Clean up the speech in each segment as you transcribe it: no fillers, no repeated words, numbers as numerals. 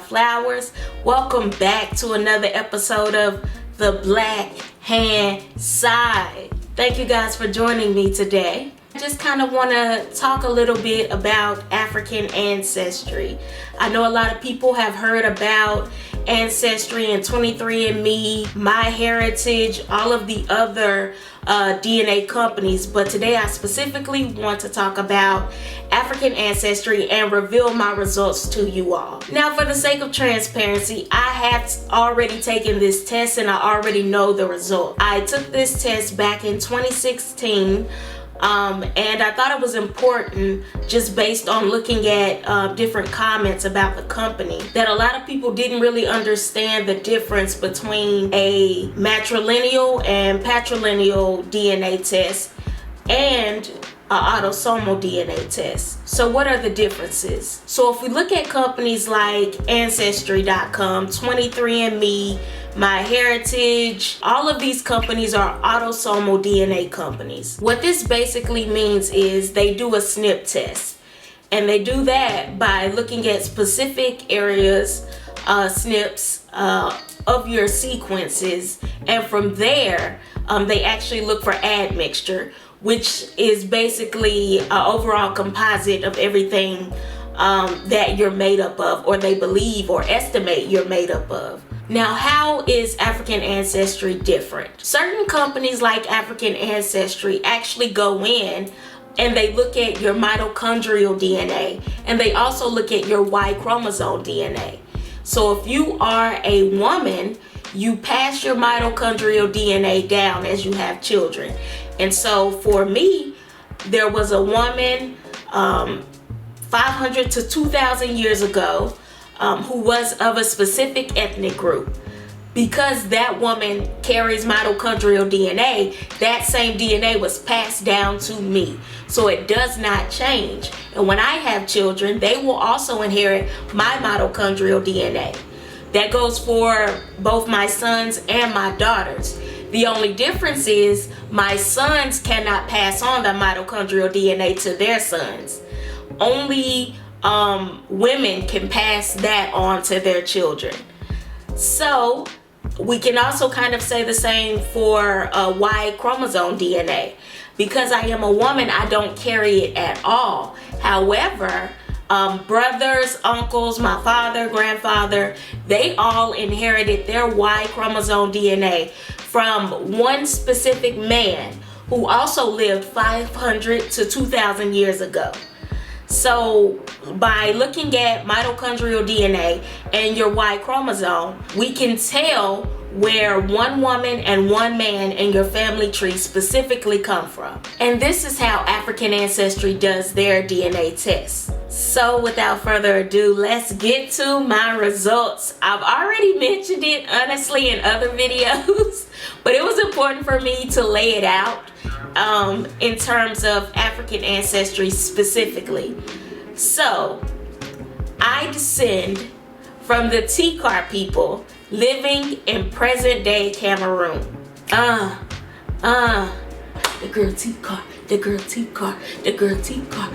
flowers. Welcome back to another episode of The Black Hand Side. Thank you guys for joining me today. I just kind of want to talk a little bit about African ancestry. I know a lot of people have heard about Ancestry and 23andMe, MyHeritage, all of the other DNA companies, but today I specifically want to talk about African Ancestry and reveal my results to you all. Now, for the sake of transparency, I have already taken this test and I already know the result. I took this test back in 2016. And I thought it was important, just based on looking at different comments about the company, that a lot of people didn't really understand the difference between a matrilineal and patrilineal DNA test and an autosomal DNA test. So what are the differences? So if we look at companies like Ancestry.com, 23andMe, MyHeritage, all of these companies are autosomal DNA companies. What this basically means is they do a SNP test, and they do that by looking at specific areas, SNPs of your sequences, and from there they actually look for admixture, which is basically an overall composite of everything that you're made up of, or they believe or estimate you're made up of. Now, how is African Ancestry different? Certain companies like African Ancestry actually go in and they look at your mitochondrial DNA, and they also look at your Y chromosome DNA. So if you are a woman, you pass your mitochondrial DNA down as you have children. And so for me, there was a woman 500 to 2,000 years ago who was of a specific ethnic group. Because that woman carries mitochondrial DNA, that same DNA was passed down to me. So it does not change. And when I have children, they will also inherit my mitochondrial DNA. That goes for both my sons and my daughters. The only difference is my sons cannot pass on the mitochondrial DNA to their sons. Only women can pass that on to their children. So we can also kind of say the same for Y chromosome DNA. Because I am a woman, I don't carry it at all. However, brothers, uncles, my father, grandfather, they all inherited their Y chromosome DNA from one specific man who also lived 500 to 2,000 years ago. So by looking at mitochondrial DNA and your Y chromosome, we can tell where one woman and one man in your family tree specifically come from. And this is how African Ancestry does their DNA tests. So without further ado, let's get to my results. I've already mentioned it honestly in other videos, but it was important for me to lay it out in terms of African Ancestry specifically. So I descend from the Tikar people living in present day Cameroon. The girl Tikar, the girl Tikar, the girl Tikar.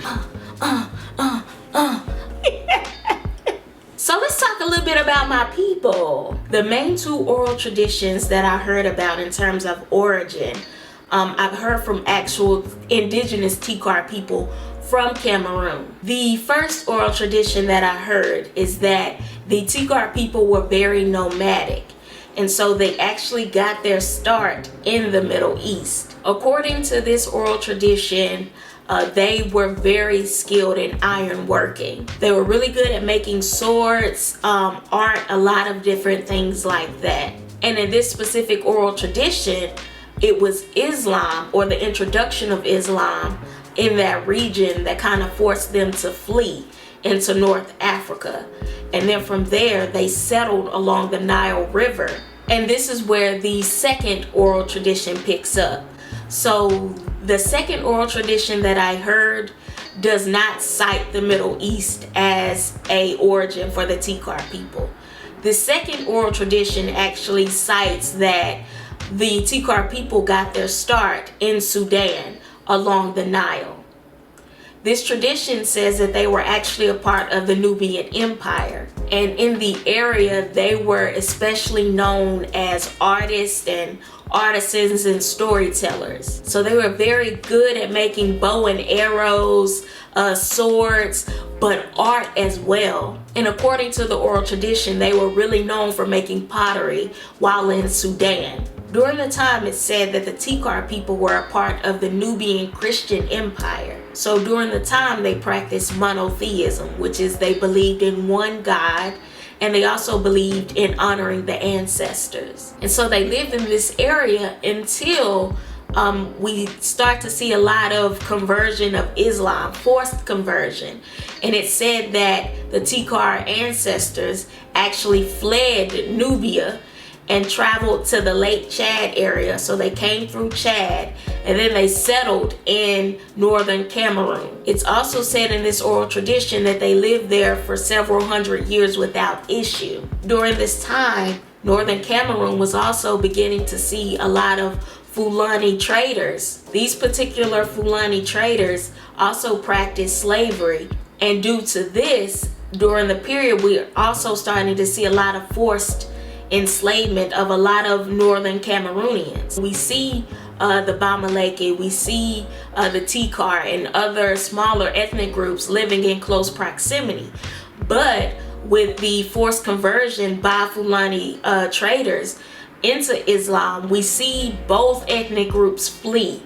So let's talk a little bit about my people. The main two oral traditions that I heard about in terms of origin, I've heard from actual indigenous Tikar people from Cameroon. The first oral tradition that I heard is that the Tikar people were very nomadic, and so they actually got their start in the Middle East. According to this oral tradition, they were very skilled in iron working. They were really good at making swords, art, a lot of different things like that. And in this specific oral tradition, it was Islam, or the introduction of Islam in that region, that kind of forced them to flee into North Africa. And then from there, they settled along the Nile River. And this is where the second oral tradition picks up. So the second oral tradition that I heard does not cite the Middle East as a origin for the Tikar people. The second oral tradition actually cites that the Tikar people got their start in Sudan along the Nile. This tradition says that they were actually a part of the Nubian Empire. And in the area, they were especially known as artists and artisans and storytellers. So they were very good at making bow and arrows, swords, but art as well. And according to the oral tradition, they were really known for making pottery while in Sudan. During the time, it's said that the Tikar people were a part of the Nubian Christian Empire. So during the time, they practiced monotheism, which is they believed in one God, and they also believed in honoring the ancestors. And so they lived in this area until we start to see a lot of conversion of Islam, forced conversion. And it said that the Tikar ancestors actually fled Nubia and traveled to the Lake Chad area. So they came through Chad and then they settled in northern Cameroon. It's also said in this oral tradition that they lived there for several hundred years without issue. During this time, northern Cameroon was also beginning to see a lot of Fulani traders. These particular Fulani traders also practiced slavery, and due to this, during the period, we're also starting to see a lot of forced enslavement of a lot of northern Cameroonians. We see the Bamileke, we see the Tikar and other smaller ethnic groups living in close proximity. But with the forced conversion by Fulani traders into Islam, we see both ethnic groups flee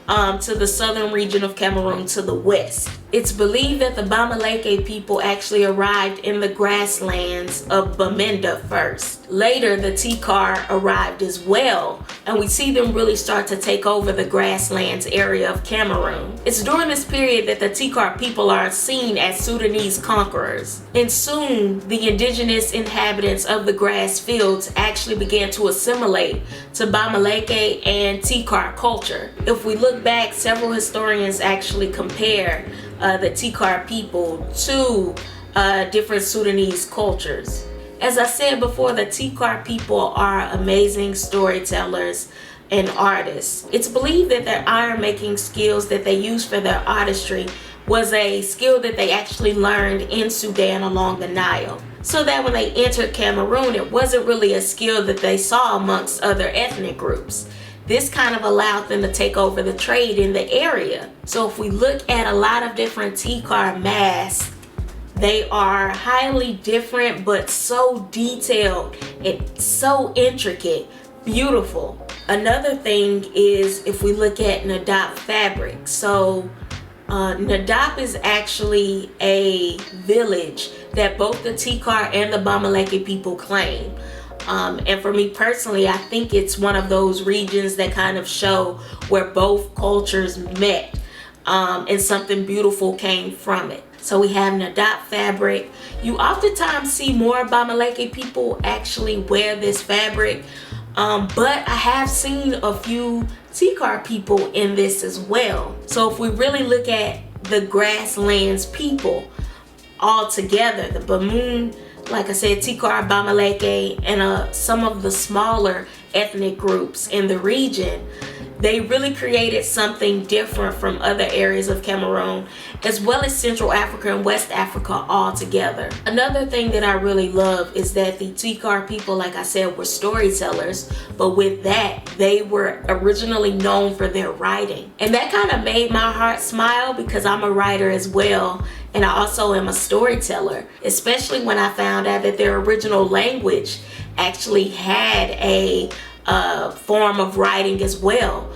to the southern region of Cameroon to the west. It's believed that the Bamileke people actually arrived in the grasslands of Bamenda first. Later, the Tikar arrived as well, and we see them really start to take over the grasslands area of Cameroon. It's during this period that the Tikar people are seen as Sudanese conquerors. And soon, the indigenous inhabitants of the grass fields actually began to assimilate to Bamileke and Tikar culture. If we look back, several historians actually compare the Tikar people to different Sudanese cultures. As I said before, the Tikar people are amazing storytellers and artists. It's believed that their iron making skills that they use for their artistry was a skill that they actually learned in Sudan along the Nile. So that when they entered Cameroon, it wasn't really a skill that they saw amongst other ethnic groups. This kind of allowed them to take over the trade in the area. So if we look at a lot of different Tikar masks, they are highly different but so detailed and so intricate, beautiful. Another thing is if we look at Nadab fabric. So Nadab is actually a village that both the Tikar and the Bamileke people claim. And for me personally, I think it's one of those regions that kind of show where both cultures met and something beautiful came from it. So we have Nadab fabric. You oftentimes see more Bamileke people actually wear this fabric, but I have seen a few Tikar people in this as well. So if we really look at the Grasslands people all together, the Bamoon, like I said, Tikar, Bamileke, and some of the smaller ethnic groups in the region, they really created something different from other areas of Cameroon, as well as Central Africa and West Africa all together. Another thing that I really love is that the Tikar people, like I said, were storytellers, but with that, they were originally known for their writing. And that kind of made my heart smile because I'm a writer as well, and I also am a storyteller, especially when I found out that their original language actually had a form of writing as well.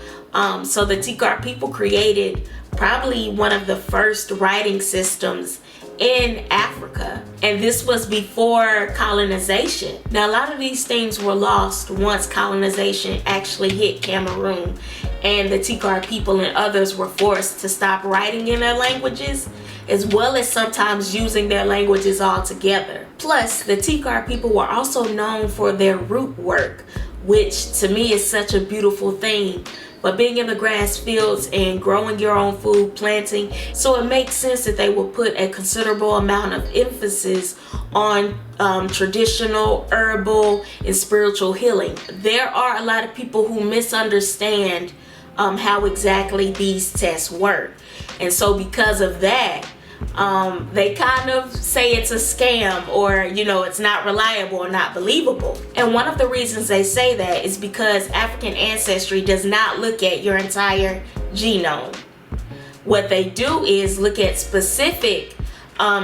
So the Tikar people created probably one of the first writing systems in Africa, and this was before colonization. Now a lot of these things were lost once colonization actually hit Cameroon, and the Tikar people and others were forced to stop writing in their languages, as well as sometimes using their languages altogether. Plus, the Tikar people were also known for their root work, which to me is such a beautiful thing. But being in the grass fields and growing your own food, planting, so it makes sense that they will put a considerable amount of emphasis on traditional, herbal, and spiritual healing. There are a lot of people who misunderstand how exactly these tests work. And so because of that, they kind of say it's a scam, or it's not reliable or not believable. And one of the reasons they say that is because African Ancestry does not look at your entire genome. What they do is look at specific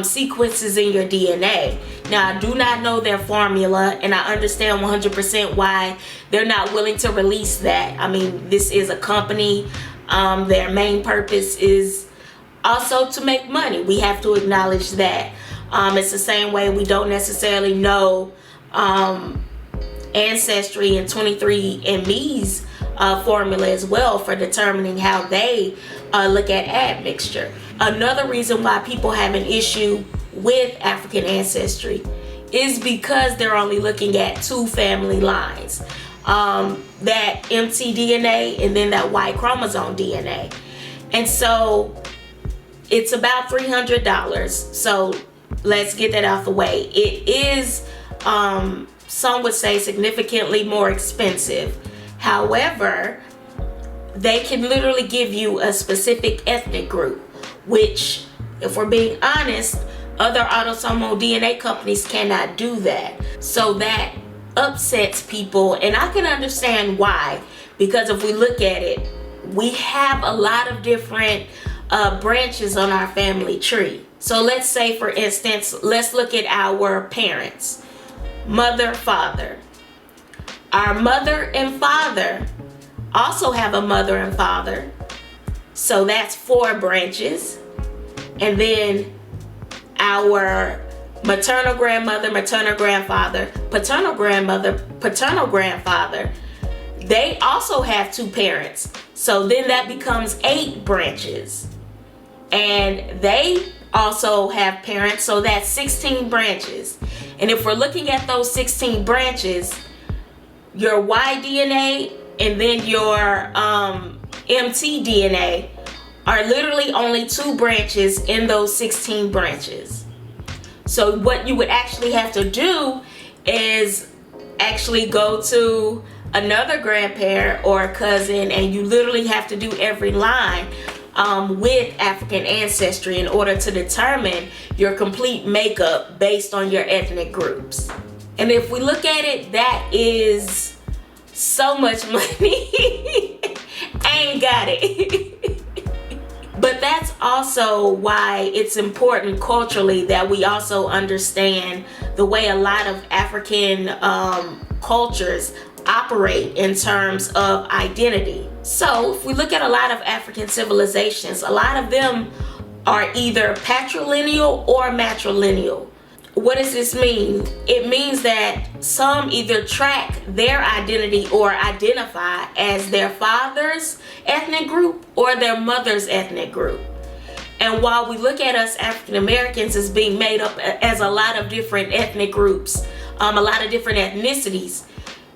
sequences in your DNA. Now, I do not know their formula, and I understand 100% why they're not willing to release that. I mean, this is a company. Their main purpose is also to make money. We have to acknowledge that. It's the same way we don't necessarily know Ancestry and 23andMe's formula as well for determining how they look at admixture. Another reason why people have an issue with African Ancestry is because they're only looking at 2 family lines, that mtDNA and then that Y chromosome DNA. And so it's about $300. So let's get that out the way. It is, some would say, significantly more expensive. However, they can literally give you a specific ethnic group, which, if we're being honest, other autosomal DNA companies cannot do that. So that upsets people, and I can understand why, because if we look at it, we have a lot of different branches on our family tree. So let's say, for instance, let's look at our parents, mother, father. Our mother and father also have a mother and father, so that's 4 branches. And then our maternal grandmother, maternal grandfather, paternal grandmother, paternal grandfather, they also have 2 parents, so then that becomes 8 branches. And they also have parents, so that's 16 branches. And if we're looking at those 16 branches, your Y DNA and then your mtDNA are literally only 2 branches in those 16 branches. So what you would actually have to do is actually go to another grandparent or a cousin, and you literally have to do every line with African Ancestry in order to determine your complete makeup based on your ethnic groups. And if we look at it, that is so much money. I ain't got it. But that's also why it's important culturally that we also understand the way a lot of African cultures operate in terms of identity. So if we look at a lot of African civilizations, a lot of them are either patrilineal or matrilineal. What does this mean? It means that some either track their identity or identify as their father's ethnic group or their mother's ethnic group. And while we look at us African Americans as being made up as a lot of different ethnic groups, a lot of different ethnicities,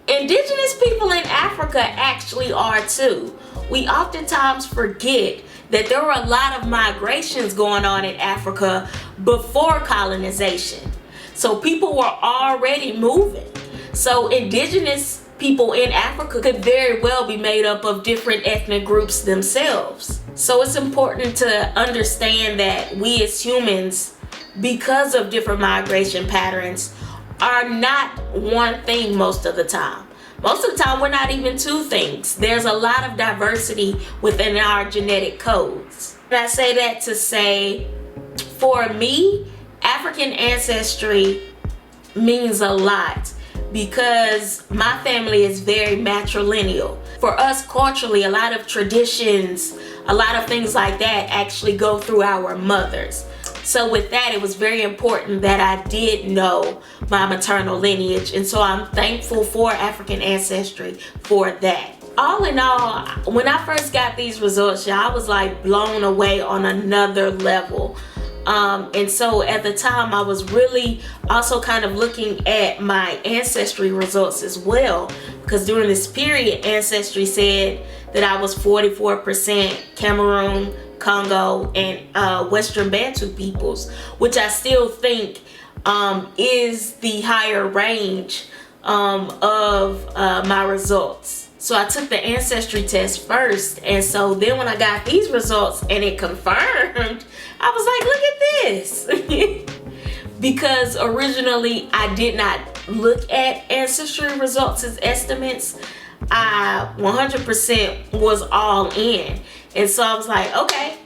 indigenous people in Africa actually are too. We oftentimes forget that there were a lot of migrations going on in Africa before colonization. So people were already moving. So indigenous people in Africa could very well be made up of different ethnic groups themselves. So it's important to understand that we as humans, because of different migration patterns, are not one thing most of the time. Most of the time, we're not even 2 things. There's a lot of diversity within our genetic codes. And I say that to say, for me, African Ancestry means a lot because my family is very matrilineal. For us culturally, a lot of traditions, a lot of things like that actually go through our mothers. So with that, it was very important that I did know my maternal lineage, and so I'm thankful for African Ancestry for that. All in all, when I first got these results, y'all, I was like blown away on another level. And so at the time, I was really also kind of looking at my Ancestry results as well, because during this period, Ancestry said that I was 44% Cameroon, Congo, and Western Bantu peoples, which I still think is the higher range of my results. So I took the ancestry test first, and so then when I got these results and it confirmed, I was like, look at this. Because originally I did not look at ancestry results as estimates. I 100% was all in. And so I was like, okay,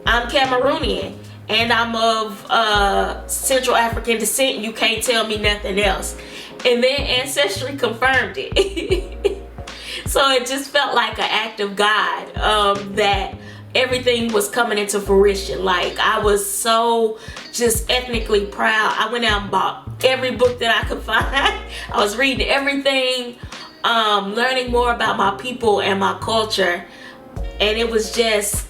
I'm Cameroonian and I'm of Central African descent. You can't tell me nothing else. And then ancestry confirmed it. So it just felt like an act of God, that everything was coming into fruition. Like, I was so just ethnically proud. I went out and bought every book that I could find. I was reading everything, learning more about my people and my culture. And it was just,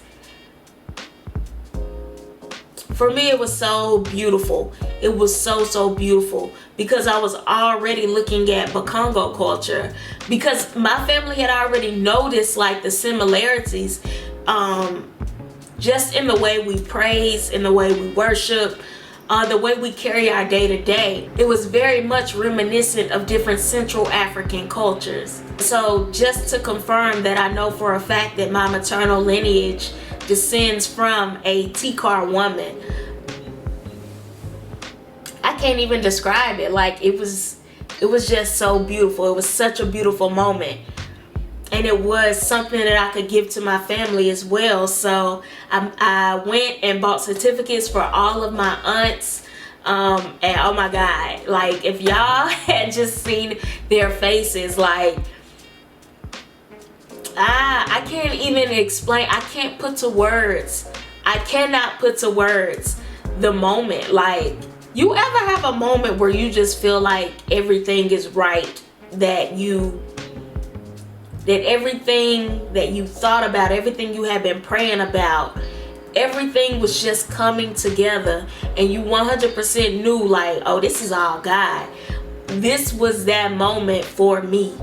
for me, it was so beautiful. It was so beautiful, because I was already looking at Bakongo culture, because my family had already noticed like the similarities, just in the way we praise, in the way we worship, the way we carry our day to day. It was very much reminiscent of different Central African cultures. So just to confirm that I know for a fact that my maternal lineage descends from a Tikar woman, I can't even describe it. Like, it was just so beautiful. It was such a beautiful moment. And it was something that I could give to my family as well. So I went and bought certificates for all of my aunts. And oh my God, like, if y'all had just seen their faces, like, I can't even explain. I can't put to words. I cannot put to words the moment. Like, you ever have a moment where you just feel like everything is right, that everything that you thought about, everything you had been praying about, everything was just coming together, and you 100% knew, like, oh, this is all God. This was that moment for me.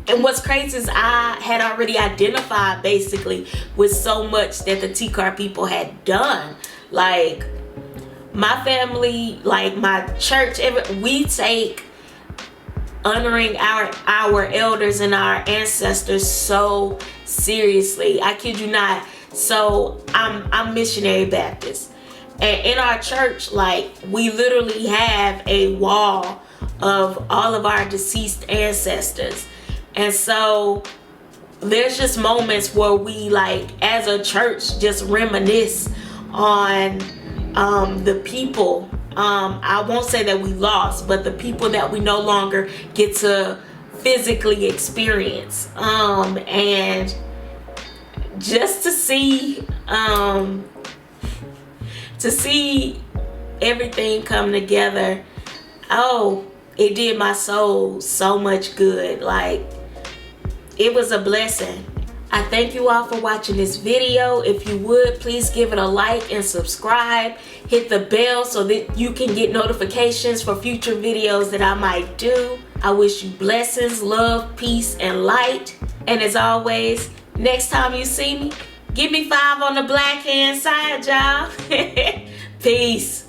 And what's crazy is I had already identified basically with so much that the Tikar people had done. Like, my family, like my church, we take honoring our elders and our ancestors so seriously. I kid you not. So I'm missionary Baptist, and in our church, like, we literally have a wall of all of our deceased ancestors. And so there's just moments where we, like, as a church, just reminisce on the people. I won't say that we lost, but the people that we no longer get to physically experience. And just to see everything come together, oh, it did my soul so much good. Like, it was a blessing. I thank you all for watching this video. If you would, please give it a like and subscribe. Hit the bell so that you can get notifications for future videos that I might do. I wish you blessings, love, peace, and light. And as always, next time you see me, give me 5 on the black hand side, y'all. Peace.